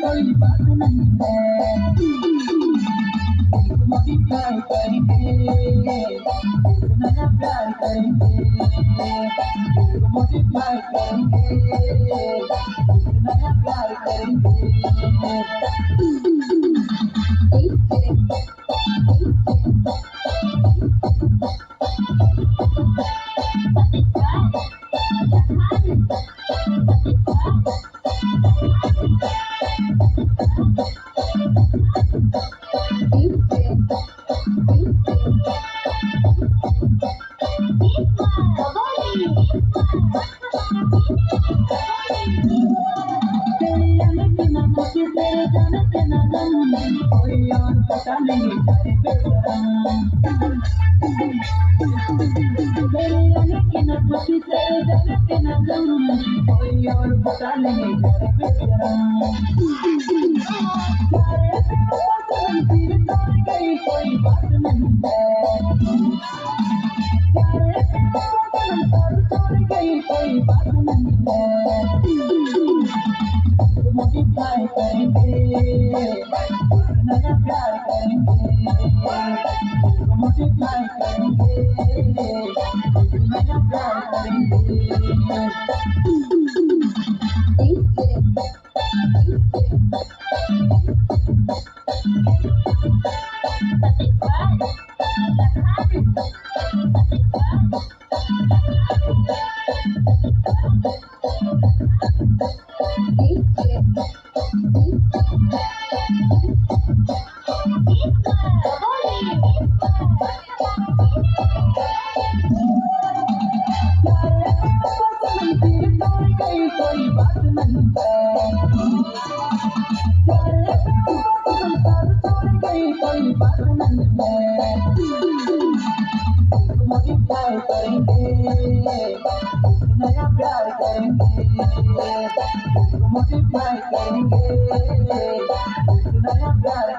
कोई बात नहीं है मॉडिफाई करेंगे नया प्यार करेंगे मॉडिफाई करेंगे नया प्यार करेंगे कोई और पता नहीं कोई और पता नहीं कोई बात नहीं कोई बात नहीं मॉडिफाई करेंगे नया प्यार करेंगे मॉडिफाई करेंगे नया प्यार करेंगे कोई बात नहीं कोई बात नहीं मॉडिफाई करेंगे नया प्यार करेंगे मॉडिफाई करेंगे नया प्यार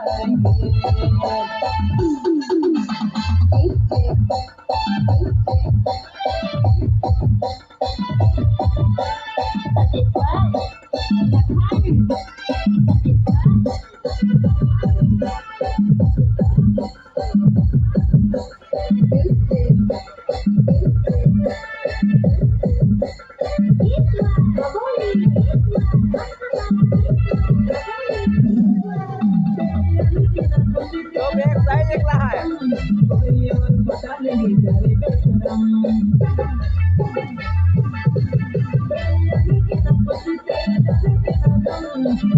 तो बैक साइड निकला है कोई और पता नहीं जाने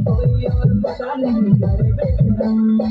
कोई और पता नहीं जाने